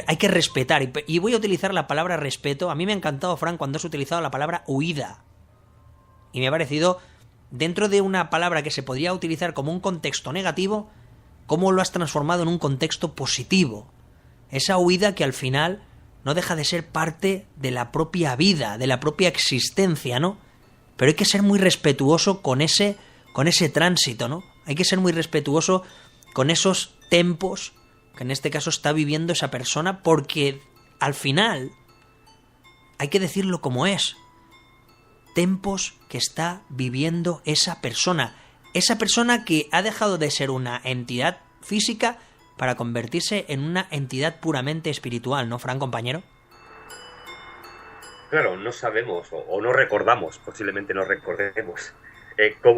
hay que respetar. Y voy a utilizar la palabra respeto. A mí me ha encantado, Fran, cuando has utilizado la palabra huida. Y me ha parecido, dentro de una palabra que se podría utilizar como un contexto negativo, cómo lo has transformado en un contexto positivo. Esa huida que al final no deja de ser parte de la propia vida, de la propia existencia, ¿no? Pero hay que ser muy respetuoso con ese tránsito, ¿no? Hay que ser muy respetuoso con esos tempos que en este caso está viviendo esa persona, porque al final hay que decirlo como es. Tempos que está viviendo esa persona que ha dejado de ser una entidad física para convertirse en una entidad puramente espiritual, ¿no, Fran, compañero? Claro, no sabemos o no recordamos, posiblemente no recordemos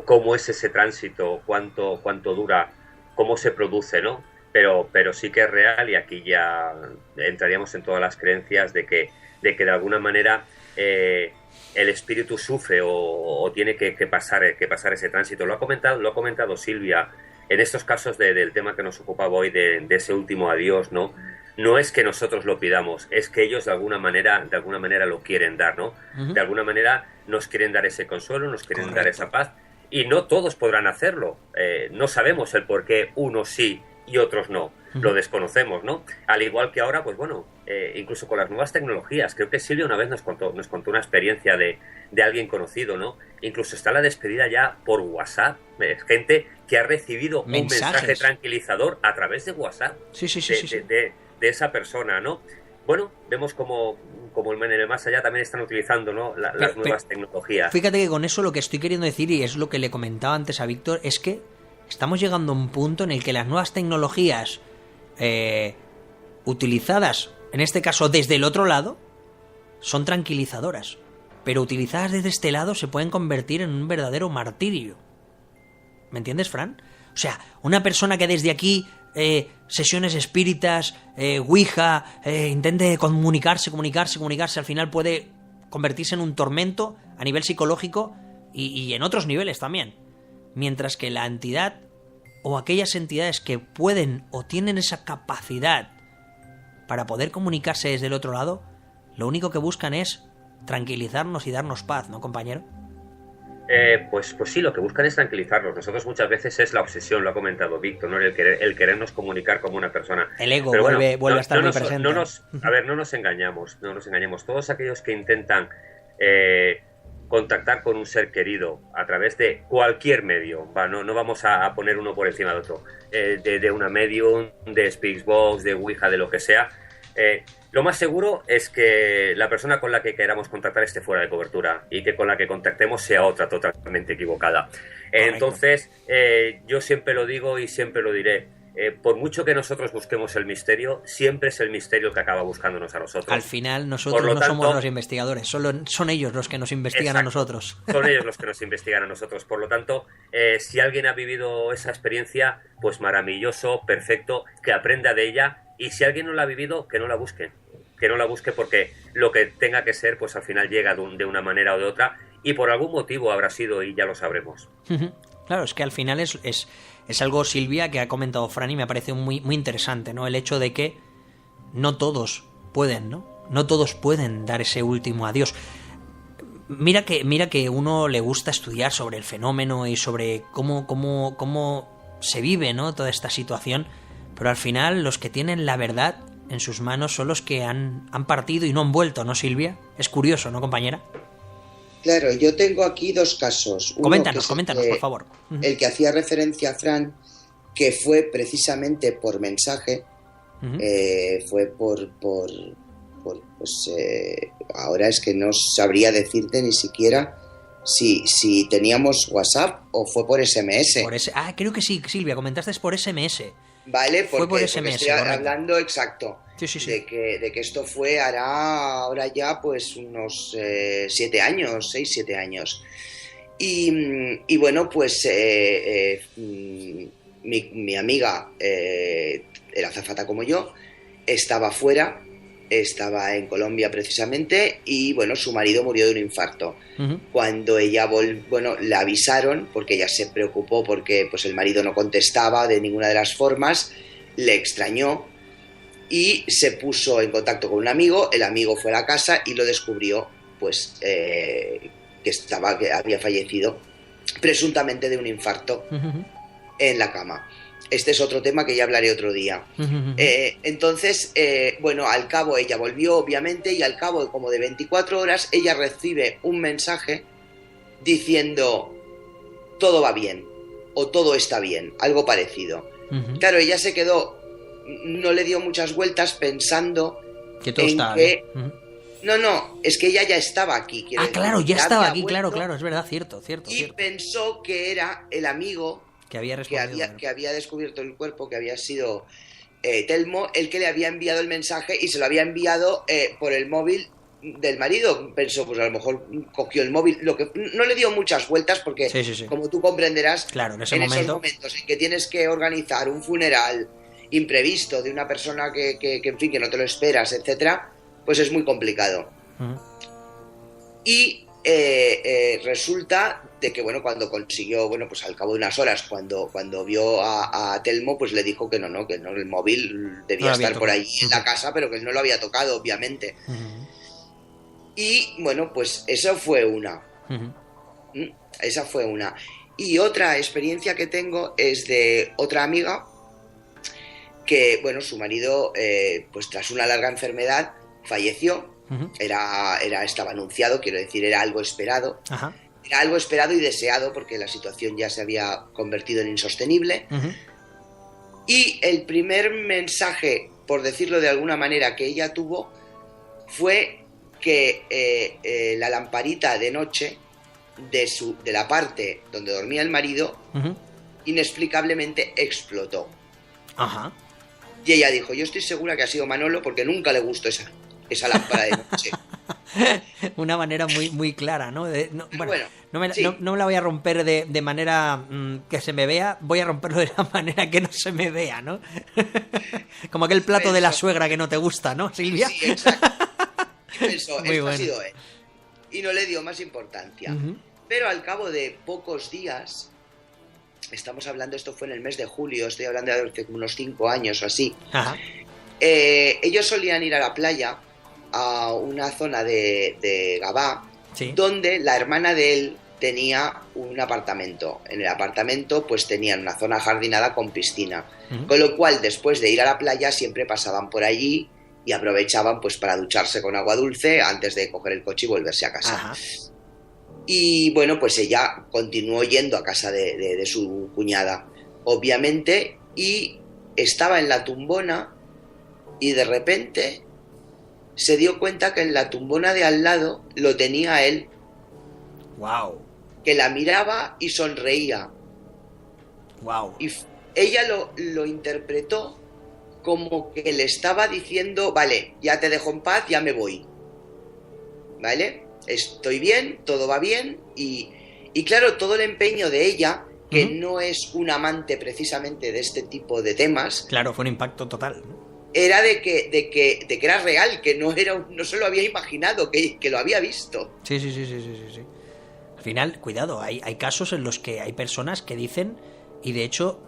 cómo es ese tránsito, cuánto dura, cómo se produce, ¿no? Pero sí que es real, y aquí ya entraríamos en todas las creencias de que de alguna manera el espíritu sufre o tiene que pasar ese tránsito. Lo ha comentado Silvia en estos casos del tema que nos ocupaba hoy, de ese último adiós, ¿no? No es que nosotros lo pidamos, es que ellos de alguna manera lo quieren dar, ¿no? Uh-huh. De alguna manera nos quieren dar ese consuelo, nos quieren dar esa paz, y no todos podrán hacerlo. No sabemos el por qué unos sí y otros no. Uh-huh. Lo desconocemos, ¿no? Al igual que ahora, pues bueno, incluso con las nuevas tecnologías. Creo que Silvia una vez nos contó una experiencia de alguien conocido, ¿no? Incluso está la despedida ya por WhatsApp. Gente que ha recibido un mensaje tranquilizador a través de WhatsApp. Sí. De esa persona, ¿no? Bueno, vemos como en el más allá también están utilizando, ¿no? las nuevas tecnologías. Fíjate que con eso lo que estoy queriendo decir, y es lo que le comentaba antes a Víctor, es que estamos llegando a un punto en el que las nuevas tecnologías utilizadas, en este caso desde el otro lado, son tranquilizadoras, pero utilizadas desde este lado se pueden convertir en un verdadero martirio. ¿Me entiendes, Fran? O sea, una persona que desde aquí sesiones espíritas, Ouija, intente comunicarse, al final puede convertirse en un tormento a nivel psicológico y en otros niveles también. Mientras que la entidad o aquellas entidades que pueden o tienen esa capacidad para poder comunicarse desde el otro lado, lo único que buscan es tranquilizarnos y darnos paz, ¿no, compañero? Pues sí, lo que buscan es tranquilizarnos. Nosotros muchas veces es la obsesión, lo ha comentado Víctor, ¿no? El querernos comunicar como una persona. El ego vuelve a estar muy presente. No nos engañamos. Todos aquellos que intentan contactar con un ser querido a través de cualquier medio, no vamos a poner uno por encima de otro, de una medium, de Speakbox, de Ouija, de lo que sea. Lo más seguro es que la persona con la que queramos contactar esté fuera de cobertura y que con la que contactemos sea otra totalmente equivocada. Entonces, yo siempre lo digo y siempre lo diré. Por mucho que nosotros busquemos el misterio, siempre es el misterio que acaba buscándonos a nosotros. Al final, nosotros no somos los investigadores, son ellos los que nos investigan. Exacto, a nosotros. Son ellos los que nos investigan a nosotros. Por lo tanto, si alguien ha vivido esa experiencia, pues maravilloso, perfecto, que aprenda de ella. Y si alguien no la ha vivido, que no la busque. Que no la busque, porque lo que tenga que ser, pues al final llega de una manera o de otra. Y por algún motivo habrá sido, y ya lo sabremos. Claro, es que al final es algo, Silvia, que ha comentado Fran, y me ha parecido muy, muy interesante, ¿no? El hecho de que no todos pueden, ¿no? No todos pueden dar ese último adiós. Mira que uno le gusta estudiar sobre el fenómeno y sobre cómo se vive, ¿no? Toda esta situación. Pero al final los que tienen la verdad en sus manos son los que han partido y no han vuelto, ¿no, Silvia? Es curioso, ¿no, compañera? Claro, yo tengo aquí dos casos. Coméntanos, por favor. El que hacía referencia a Fran, que fue precisamente por mensaje, fue por ahora es que no sabría decirte ni siquiera si teníamos WhatsApp o fue por SMS. Creo que sí, Silvia, comentaste es por SMS. Vale, porque SMS, estoy hablando exacto. Sí. De que esto fue ahora ya pues unos 6-7 años. Y bueno, pues mi amiga era azafata como yo, estaba fuera, estaba en Colombia precisamente, y bueno, su marido murió de un infarto. Cuando ella la avisaron, porque ella se preocupó porque pues el marido no contestaba de ninguna de las formas, le extrañó, y se puso en contacto con un amigo, el amigo fue a la casa y lo descubrió, pues, que había fallecido presuntamente de un infarto en la cama. Este es otro tema que ya hablaré otro día. Entonces, bueno, al cabo ella volvió, obviamente, y al cabo como de 24 horas ella recibe un mensaje diciendo todo va bien o todo está bien, algo parecido. Claro, ella se quedó, no le dio muchas vueltas pensando que todo está bien. No, es que ella ya estaba aquí. Claro, ya estaba aquí, claro, es verdad, cierto. Y pensó que era el amigo que había descubierto el cuerpo, que había sido Telmo, el que le había enviado el mensaje y se lo había enviado por el móvil del marido. Pensó, pues a lo mejor cogió el móvil, lo que no le dio muchas vueltas porque, como tú comprenderás, claro, en esos momentos en que tienes que organizar un funeral imprevisto de una persona que en fin, que no te lo esperas, etcétera, pues es muy complicado. Y resulta de que, bueno, cuando consiguió, bueno, pues al cabo de unas horas, cuando vio a Telmo, pues le dijo que no, el móvil debía estar por ahí en la casa, pero que él no lo había tocado, obviamente. Y, bueno, pues eso fue una. Esa fue una. Y otra experiencia que tengo es de otra amiga que, bueno, su marido, pues tras una larga enfermedad, falleció. Estaba anunciado, quiero decir, era algo esperado. Era algo esperado y deseado porque la situación ya se había convertido en insostenible. Y el primer mensaje, por decirlo de alguna manera, que ella tuvo fue que la lamparita de noche de la parte donde dormía el marido inexplicablemente explotó. Y ella dijo, yo estoy segura que ha sido Manolo porque nunca le gustó esa lámpara de noche. Una manera muy, muy clara, ¿no? No me la voy a romper de manera que se me vea, voy a romperlo de la manera que no se me vea, ¿no? Como aquel plato de la suegra que no te gusta, ¿no, Silvia? Sí, exacto. Esto ha sido él. Y no le dio más importancia. Pero al cabo de pocos días, estamos hablando, esto fue en el mes de julio, estoy hablando de hace unos 5 años o así, ellos solían ir a la playa, a una zona de Gabá, donde la hermana de él tenía un apartamento. En el apartamento pues tenían una zona jardinada con piscina, con lo cual después de ir a la playa siempre pasaban por allí y aprovechaban pues para ducharse con agua dulce antes de coger el coche y volverse a casa. Y bueno, pues ella continuó yendo a casa de su cuñada, obviamente, y estaba en la tumbona y de repente se dio cuenta que en la tumbona de al lado lo tenía él. ¡Wow! Que la miraba y sonreía. ¡Wow! Y ella lo interpretó como que le estaba diciendo, vale, ya te dejo en paz, ya me voy. ¿Vale? Estoy bien, todo va bien. Y claro, todo el empeño de ella, que no es un amante precisamente de este tipo de temas. Claro, fue un impacto total. Era de que era real, que no se lo había imaginado, que lo había visto. Sí. Al final, cuidado, hay casos en los que hay personas que dicen, y de hecho,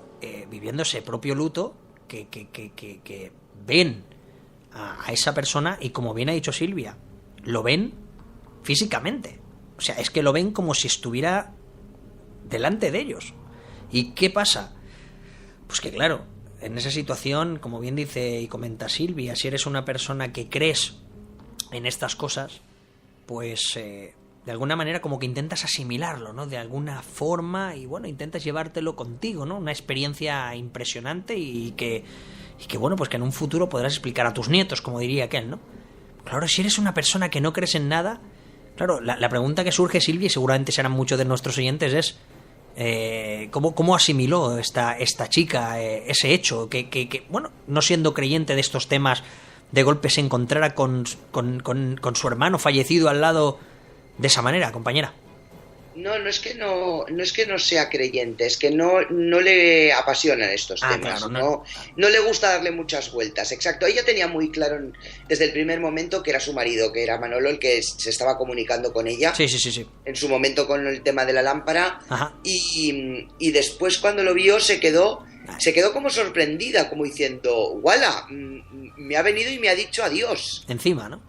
viviendo ese propio luto, que ven a esa persona y, como bien ha dicho Silvia, lo ven físicamente. O sea, es que lo ven como si estuviera delante de ellos. ¿Y qué pasa? Pues que claro, en esa situación, como bien dice y comenta Silvia, si eres una persona que crees en estas cosas, pues de alguna manera como que intentas asimilarlo, ¿no? De alguna forma, y bueno, intentas llevártelo contigo, ¿no? Una experiencia impresionante y que bueno, pues que en un futuro podrás explicar a tus nietos, como diría aquel, ¿no? Claro, si eres una persona que no crees en nada, claro, la pregunta que surge, Silvia, y seguramente serán muchos de nuestros oyentes, es ¿cómo asimiló esta chica ese hecho? Que, bueno, no siendo creyente de estos temas, de golpe se encontrara con su hermano fallecido al lado de esa manera, compañera. No es que no sea creyente, es que no le apasionan estos temas, claro, no le gusta darle muchas vueltas. Exacto, ella tenía muy claro desde el primer momento que era su marido, que era Manolo el que se estaba comunicando con ella. Sí. En su momento con el tema de la lámpara. Ajá. Y después cuando lo vio se quedó como sorprendida, como diciendo, ¡guala! Me ha venido y me ha dicho adiós. Encima, ¿no?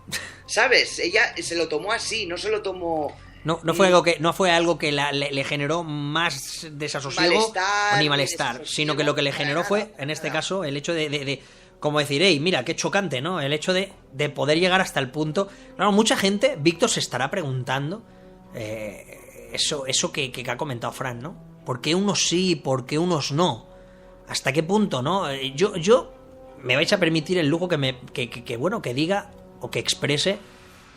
¿Sabes? Ella se lo tomó así, no se lo tomó... No fue algo que le generó más desasosiego ni malestar, sino que lo que le generó fue, en este caso, el hecho de como decir, hey, mira, qué chocante, ¿no? El hecho de poder llegar hasta el punto... Claro, mucha gente, Víctor, se estará preguntando eso que ha comentado Fran, ¿no? ¿Por qué unos sí y por qué unos no? ¿Hasta qué punto, no? Yo me vais a permitir el lujo que diga o que exprese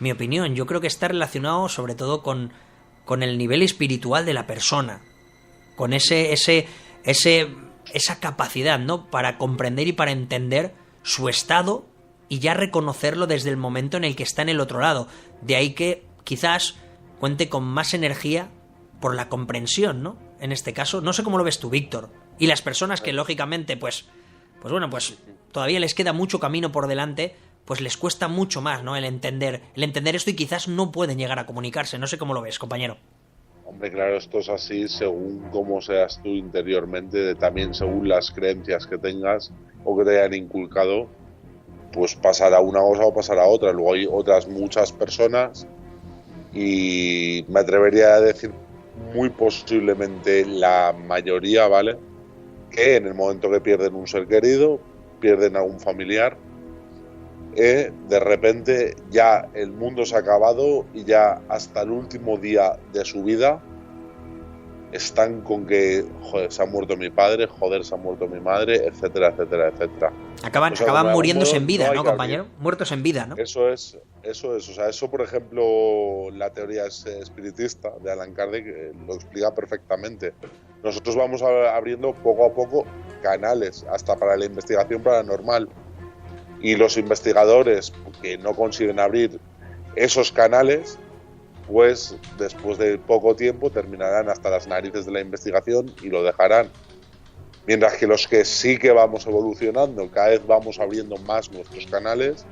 mi opinión. Yo creo que está relacionado sobre todo con el nivel espiritual de la persona, con esa capacidad, ¿no? Para comprender y para entender su estado y ya reconocerlo desde el momento en el que está en el otro lado. De ahí que quizás cuente con más energía por la comprensión, ¿no? En este caso, no sé cómo lo ves tú, Víctor. Y las personas que lógicamente, pues todavía les queda mucho camino por delante, pues les cuesta mucho más, ¿no? El entender esto y quizás no pueden llegar a comunicarse. No sé cómo lo ves, compañero. Hombre, claro, esto es así según cómo seas tú interiormente, también según las creencias que tengas o que te hayan inculcado, pues pasará una cosa o pasará otra. Luego hay otras muchas personas y me atrevería a decir muy posiblemente la mayoría, ¿vale? Que en el momento que pierden un ser querido, pierden a un familiar, de repente ya el mundo se ha acabado y ya hasta el último día de su vida están con que, joder, se ha muerto mi padre, joder, se ha muerto mi madre, etcétera, etcétera, etcétera. Acaban muriéndose en vida, ¿no, compañero? Muertos en vida, ¿no? Eso es. O sea, eso, por ejemplo, la teoría espiritista de Allan Kardec lo explica perfectamente. Nosotros vamos abriendo poco a poco canales, hasta para la investigación paranormal. Y los investigadores que no consiguen abrir esos canales, pues después de poco tiempo terminarán hasta las narices de la investigación y lo dejarán. Mientras que los que sí que vamos evolucionando, cada vez vamos abriendo más nuestros canales,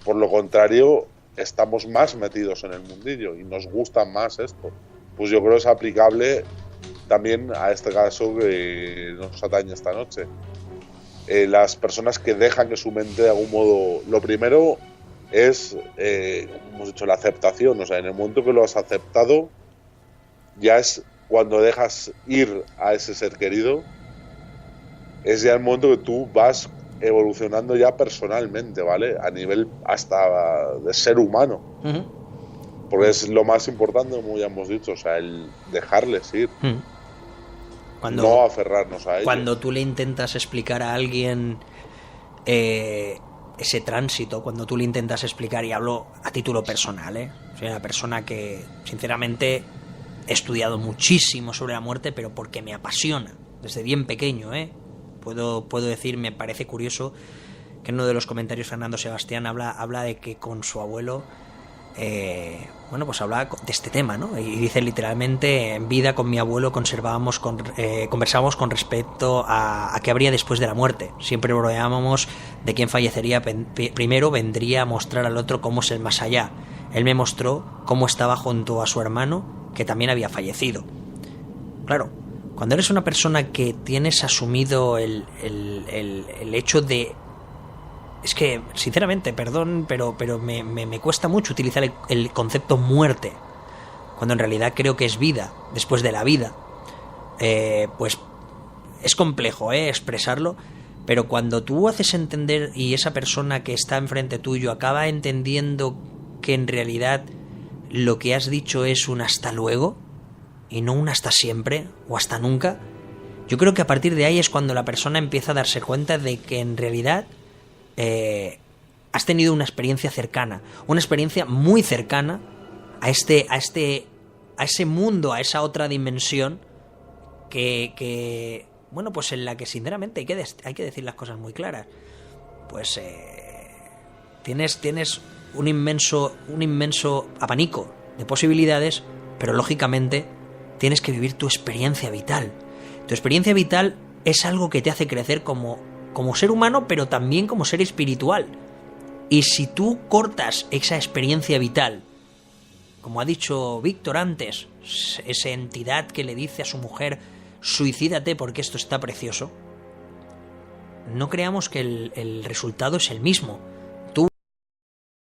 por lo contrario, estamos más metidos en el mundillo y nos gusta más esto. Pues yo creo que es aplicable también a este caso que nos atañe esta noche. Las personas que dejan que su mente de algún modo... Lo primero es, como hemos dicho, la aceptación. O sea, en el momento que lo has aceptado, ya es cuando dejas ir a ese ser querido, es ya el momento que tú vas evolucionando ya personalmente, ¿vale? A nivel hasta de ser humano. Uh-huh. Porque es lo más importante, como ya hemos dicho, o sea, el dejarles ir. Uh-huh. No aferrarnos a ellos. Cuando tú le intentas explicar a alguien ese tránsito, cuando tú le intentas explicar, y hablo a título personal, soy una persona que sinceramente he estudiado muchísimo sobre la muerte, pero porque me apasiona, desde bien pequeño, Puedo decir, me parece curioso que en uno de los comentarios Fernando Sebastián habla de que con su abuelo pues hablaba de este tema, ¿no? Y dice literalmente: en vida con mi abuelo conversábamos con respecto a qué habría después de la muerte. Siempre bromeábamos de quién fallecería primero, vendría a mostrar al otro cómo es el más allá. Él me mostró cómo estaba junto a su hermano, que también había fallecido. Claro, cuando eres una persona que tienes asumido el hecho de... Es que, sinceramente, perdón, pero me cuesta mucho utilizar el concepto muerte, cuando en realidad creo que es vida, después de la vida. Pues es complejo expresarlo, pero cuando tú haces entender y esa persona que está enfrente tuyo acaba entendiendo que en realidad lo que has dicho es un hasta luego y no un hasta siempre o hasta nunca, yo creo que a partir de ahí es cuando la persona empieza a darse cuenta de que en realidad has tenido una experiencia cercana, una experiencia muy cercana a ese mundo, a esa otra dimensión que pues en la que sinceramente hay que decir las cosas muy claras. Pues tienes un inmenso abanico de posibilidades, pero lógicamente tienes que vivir tu experiencia vital. Tu experiencia vital es algo que te hace crecer como ser humano, pero también como ser espiritual. Y si tú cortas esa experiencia vital, como ha dicho Víctor antes, esa entidad que le dice a su mujer, suicídate porque esto está precioso, no creamos que el resultado es el mismo.